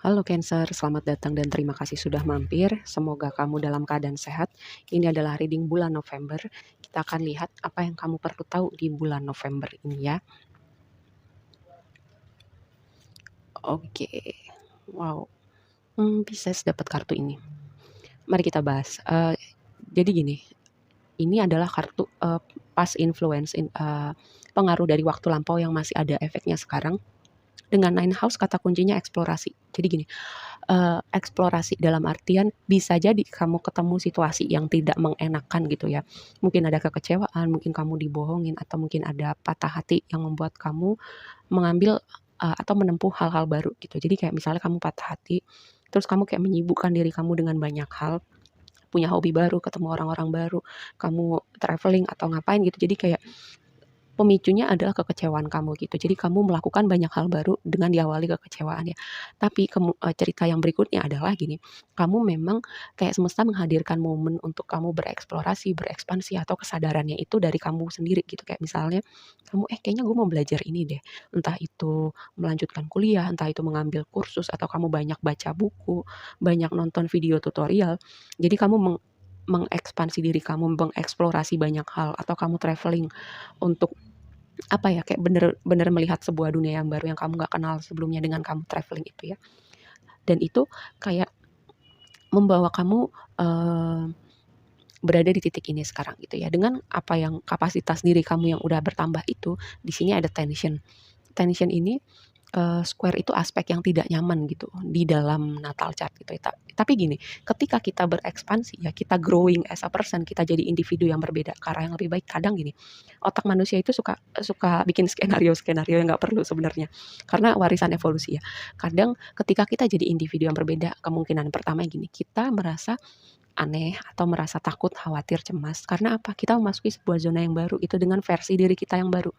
Halo Cancer, selamat datang dan terima kasih sudah mampir. Semoga kamu dalam keadaan sehat. Ini adalah reading bulan November. Kita akan lihat apa yang kamu perlu tahu di bulan November ini ya. Oke, wow. Pisces dapat kartu ini. Mari kita bahas. Jadi gini, ini adalah kartu past influence, pengaruh dari waktu lampau yang masih ada efeknya sekarang. Dengan Nine House kata kuncinya eksplorasi. Jadi gini, eksplorasi dalam artian bisa jadi kamu ketemu situasi yang tidak mengenakan gitu ya. Mungkin ada kekecewaan, mungkin kamu dibohongin, atau mungkin ada patah hati yang membuat kamu mengambil, atau menempuh hal-hal baru gitu. Jadi kayak misalnya kamu patah hati, terus kamu kayak menyibukkan diri kamu dengan banyak hal, punya hobi baru, ketemu orang-orang baru, kamu traveling atau ngapain gitu. Jadi kayak pemicunya adalah kekecewaan kamu gitu. Jadi kamu melakukan banyak hal baru dengan diawali kekecewaan ya. Tapi cerita yang berikutnya adalah gini, kamu memang kayak semesta menghadirkan momen untuk kamu bereksplorasi, berekspansi atau kesadarannya itu dari kamu sendiri gitu. Kayak misalnya kamu, kayaknya gue mau belajar ini deh. Entah itu melanjutkan kuliah, entah itu mengambil kursus, atau kamu banyak baca buku, banyak nonton video tutorial. Jadi kamu mengekspansi diri kamu, mengeksplorasi banyak hal, atau kamu traveling untuk apa ya, kayak bener-bener melihat sebuah dunia yang baru yang kamu nggak kenal sebelumnya dengan kamu traveling itu ya. Dan itu kayak membawa kamu berada di titik ini sekarang gitu ya. Dengan apa yang kapasitas diri kamu yang udah bertambah itu, di sini ada tension. Tension ini square itu aspek yang tidak nyaman gitu di dalam natal chart gitu ya. Tapi gini, ketika kita berekspansi ya, kita growing as a person, kita jadi individu yang berbeda ke arah yang lebih baik. Kadang gini, otak manusia itu suka suka bikin skenario-skenario yang nggak perlu sebenarnya. Karena warisan evolusi ya. Kadang ketika kita jadi individu yang berbeda, kemungkinan pertama gini, kita merasa aneh atau merasa takut, khawatir, cemas. Karena apa? Kita memasuki sebuah zona yang baru itu dengan versi diri kita yang baru.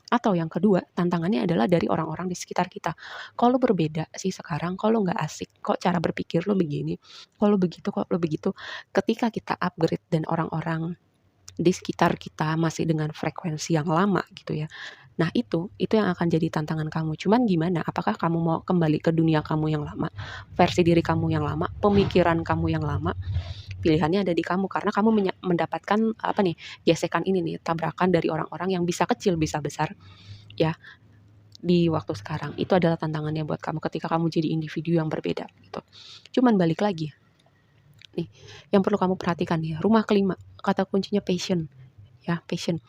Atau yang kedua, tantangannya adalah dari orang-orang di sekitar kita. Kok lo berbeda sih sekarang? Kok lo nggak asik? Kok cara berpikir lo begini? Kok lo begitu? Kok lo begitu? Ketika kita upgrade dan orang-orang di sekitar kita masih dengan frekuensi yang lama gitu ya. Nah itu yang akan jadi tantangan kamu. Cuman gimana? Apakah kamu mau kembali ke dunia kamu yang lama, versi diri kamu yang lama, pemikiran kamu yang lama? Pilihannya ada di kamu karena kamu mendapatkan apa nih, gesekan ini nih, tabrakan dari orang-orang yang bisa kecil bisa besar ya di waktu sekarang. Itu adalah tantangannya buat kamu ketika kamu jadi individu yang berbeda gitu. Cuman balik lagi nih, yang perlu kamu perhatikan nih, rumah kelima, kata kuncinya passion ya, passion.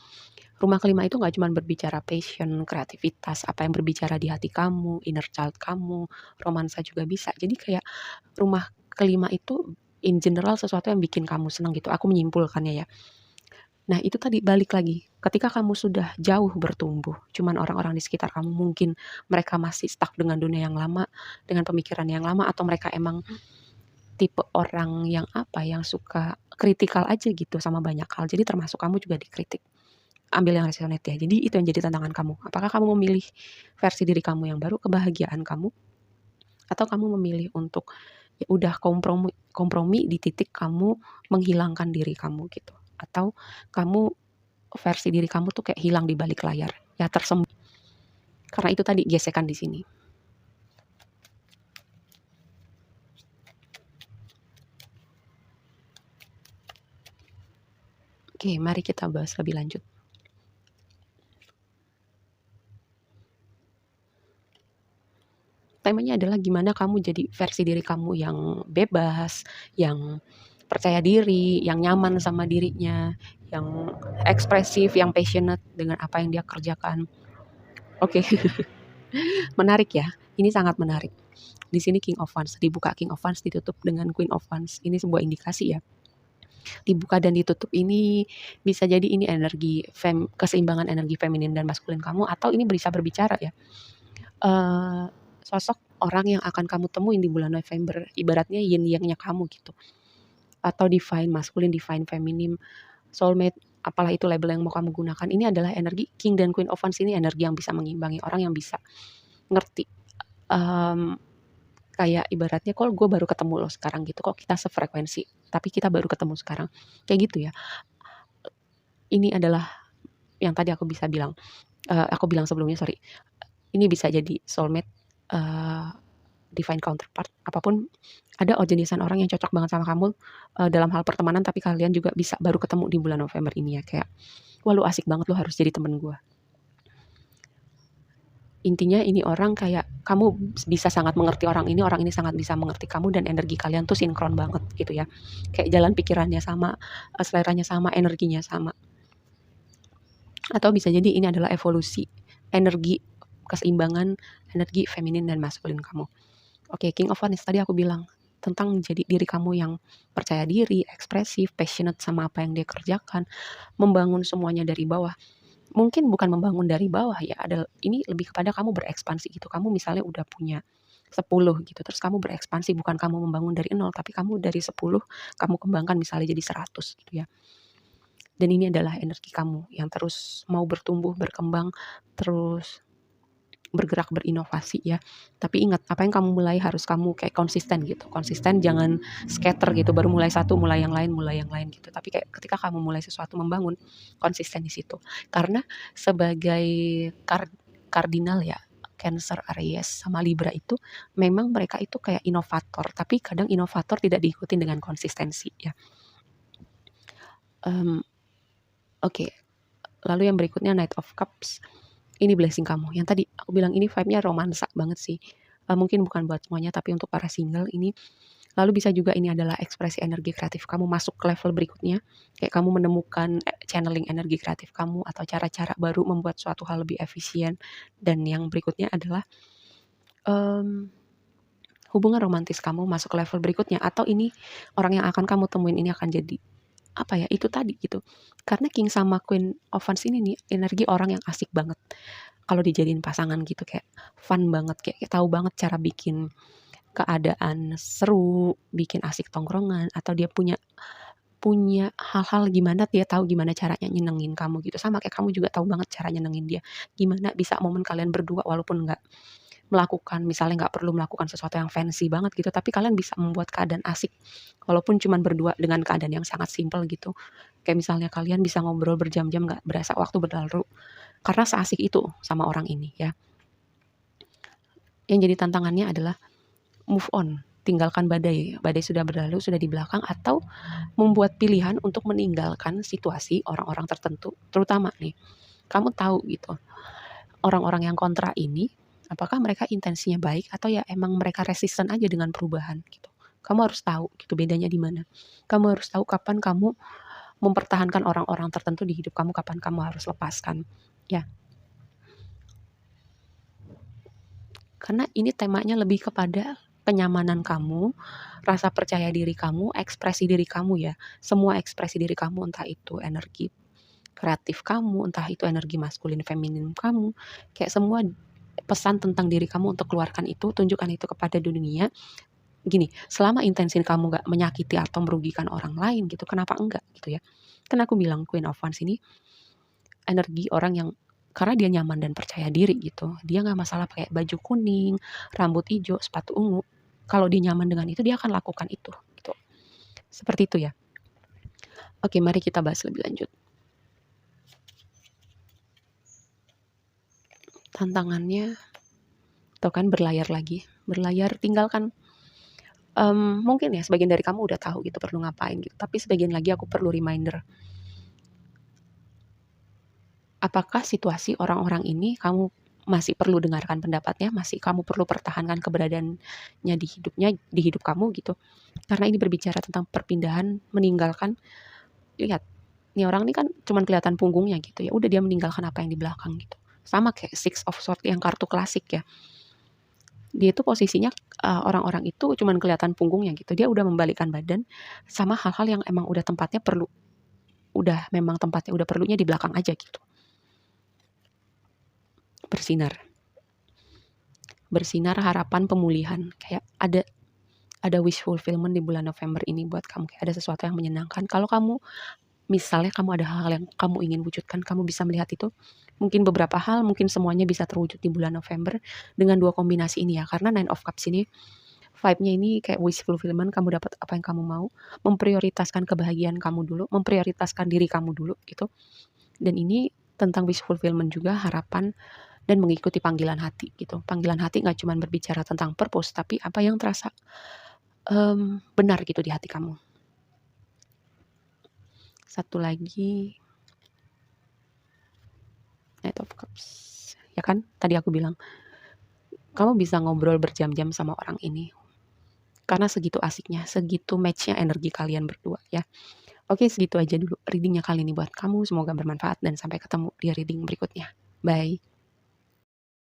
Rumah kelima itu nggak cuma berbicara passion, kreativitas, apa yang berbicara di hati kamu, inner child kamu, romansa juga bisa. Jadi kayak rumah kelima itu in general sesuatu yang bikin kamu senang gitu. Aku menyimpulkannya ya. Nah, itu tadi balik lagi, ketika kamu sudah jauh bertumbuh, cuman orang-orang di sekitar kamu mungkin mereka masih stuck dengan dunia yang lama, dengan pemikiran yang lama, atau mereka emang tipe orang yang apa, yang suka kritikal aja gitu sama banyak hal. Jadi termasuk kamu juga dikritik. Ambil yang resonate ya. Jadi itu yang jadi tantangan kamu. Apakah kamu memilih versi diri kamu yang baru, kebahagiaan kamu, atau kamu memilih untuk ya udah kompromi kompromi di titik kamu menghilangkan diri kamu gitu. Atau kamu versi diri kamu tuh kayak hilang di balik layar, ya tersembunyi. Karena itu tadi gesekan di sini. Oke, mari kita bahas lebih lanjut. Temanya adalah gimana kamu jadi versi diri kamu yang bebas, yang percaya diri, yang nyaman sama dirinya, yang ekspresif, yang passionate dengan apa yang dia kerjakan. Oke, menarik ya. Ini sangat menarik. Di sini King of Wands, dibuka King of Wands, ditutup dengan Queen of Wands. Ini sebuah indikasi ya. Dibuka dan ditutup ini bisa jadi ini energi keseimbangan energi feminin dan maskulin kamu, atau ini bisa berbicara ya. Sosok orang yang akan kamu temuin di bulan November, ibaratnya yin yang-nya kamu gitu. Atau divine maskulin, divine feminim, soulmate, apalah itu label yang mau kamu gunakan. Ini adalah energi King dan Queen of Wands, ini energi yang bisa mengimbangi, orang yang bisa ngerti. Kayak ibaratnya kok gue baru ketemu lo sekarang gitu, kok kita sefrekuensi, tapi kita baru ketemu sekarang. Kayak gitu ya. Ini adalah yang tadi aku bilang sebelumnya, sorry. Ini bisa jadi soulmate, divine counterpart, apapun ada jenisan orang yang cocok banget sama kamu, dalam hal pertemanan, tapi kalian juga bisa baru ketemu di bulan November ini ya, kayak, "Wah lu asik banget, lu harus jadi temen gue." Intinya ini orang kayak kamu bisa sangat mengerti orang ini sangat bisa mengerti kamu dan energi kalian tuh sinkron banget gitu ya. Kayak jalan pikirannya sama, seleranya sama, energinya sama. Atau bisa jadi ini adalah evolusi energi keseimbangan energi feminin dan maskulin kamu. Oke, King of Wands tadi aku bilang tentang jadi diri kamu yang percaya diri, ekspresif, passionate sama apa yang dia kerjakan, membangun semuanya dari bawah. Mungkin bukan membangun dari bawah ya, ini lebih kepada kamu berekspansi gitu. Kamu misalnya udah punya 10 gitu, terus kamu berekspansi, bukan kamu membangun dari 0, tapi kamu dari 10 kamu kembangkan misalnya jadi 100 gitu ya. Dan ini adalah energi kamu yang terus mau bertumbuh, berkembang, terus bergerak, berinovasi ya. Tapi ingat, apa yang kamu mulai harus kamu kayak konsisten gitu. Konsisten, jangan scatter gitu, baru mulai satu, mulai yang lain gitu. Tapi kayak ketika kamu mulai sesuatu membangun, konsisten di situ. Karena sebagai kardinal ya, Cancer, Aries, sama Libra itu memang mereka itu kayak inovator, tapi kadang inovator tidak diikuti dengan konsistensi ya. Oke. Lalu yang berikutnya Knight of Cups. Ini blessing kamu. Yang tadi aku bilang ini vibe-nya romansa banget sih. Mungkin bukan buat semuanya, tapi untuk para single ini. Lalu bisa juga ini adalah ekspresi energi kreatif kamu masuk ke level berikutnya. Kayak kamu menemukan channeling energi kreatif kamu atau cara-cara baru membuat suatu hal lebih efisien. Dan yang berikutnya adalah hubungan romantis kamu masuk ke level berikutnya. Atau ini orang yang akan kamu temuin ini akan jadi apa ya, itu tadi gitu. Karena King sama Queen of Wands ini nih energi orang yang asik banget. Kalau dijadiin pasangan gitu kayak fun banget, kayak tahu banget cara bikin keadaan seru, bikin asik tongkrongan, atau dia punya hal-hal gimana dia tahu gimana caranya nyenengin kamu gitu. Sama kayak kamu juga tahu banget cara nyenengin dia. Gimana bisa momen kalian berdua walaupun nggak misalnya nggak perlu melakukan sesuatu yang fancy banget gitu, tapi kalian bisa membuat keadaan asik walaupun cuman berdua dengan keadaan yang sangat simpel gitu. Kayak misalnya kalian bisa ngobrol berjam-jam nggak berasa waktu berlalu karena seasik itu sama orang ini ya. Yang jadi tantangannya adalah move on, tinggalkan badai. Badai sudah berlalu, sudah di belakang, atau membuat pilihan untuk meninggalkan situasi orang-orang tertentu. Terutama nih, kamu tahu gitu, orang-orang yang kontra ini apakah mereka intensinya baik atau ya emang mereka resisten aja dengan perubahan gitu. Kamu harus tahu gitu bedanya di mana. Kamu harus tahu kapan kamu mempertahankan orang-orang tertentu di hidup kamu, kapan kamu harus lepaskan. Ya. Karena ini temanya lebih kepada kenyamanan kamu, rasa percaya diri kamu, ekspresi diri kamu ya. Semua ekspresi diri kamu, entah itu energi kreatif kamu, entah itu energi maskulin feminin kamu, kayak semua pesan tentang diri kamu untuk keluarkan itu, tunjukkan itu kepada dunia. Gini, selama intensi kamu gak menyakiti atau merugikan orang lain gitu, kenapa enggak gitu ya. Kan aku bilang Queen of Wands ini energi orang yang karena dia nyaman dan percaya diri gitu. Dia gak masalah pakai baju kuning, rambut hijau, sepatu ungu. Kalau dia nyaman dengan itu, dia akan lakukan itu gitu. Seperti itu ya. Oke, mari kita bahas lebih lanjut. Tantangannya tuh kan berlayar lagi. Berlayar, tinggalkan mungkin ya sebagian dari kamu udah tahu gitu perlu ngapain gitu. Tapi sebagian lagi aku perlu reminder. Apakah situasi orang-orang ini kamu masih perlu dengarkan pendapatnya, masih kamu perlu pertahankan keberadaannya di hidup kamu gitu. Karena ini berbicara tentang perpindahan, meninggalkan. Lihat, nih orang ini kan cuman kelihatan punggungnya gitu ya. Udah dia meninggalkan apa yang di belakang gitu. Sama kayak Six of Swords yang kartu klasik ya. Dia itu posisinya orang-orang itu cuman kelihatan punggungnya gitu. Dia udah membalikkan badan sama hal-hal yang emang udah tempatnya perlu. Udah memang tempatnya udah perlunya di belakang aja gitu. Bersinar harapan pemulihan. Kayak ada wish fulfillment di bulan November ini buat kamu. Kayak ada sesuatu yang menyenangkan. Kalau kamu misalnya kamu ada hal-hal yang kamu ingin wujudkan, kamu bisa melihat itu. Mungkin beberapa hal, mungkin semuanya bisa terwujud di bulan November dengan dua kombinasi ini ya. Karena Nine of Cups ini vibe-nya ini kayak wish fulfillment, kamu dapat apa yang kamu mau, memprioritaskan kebahagiaan kamu dulu, memprioritaskan diri kamu dulu gitu. Dan ini tentang wish fulfillment juga, harapan dan mengikuti panggilan hati gitu. Panggilan hati nggak cuma berbicara tentang purpose, tapi apa yang terasa benar gitu di hati kamu. Satu lagi, Knight of Cups. Ya kan, tadi aku bilang, kamu bisa ngobrol berjam-jam sama orang ini. Karena segitu asiknya, segitu match-nya energi kalian berdua ya. Oke, segitu aja dulu reading-nya kali ini buat kamu. Semoga bermanfaat dan sampai ketemu di reading berikutnya. Bye.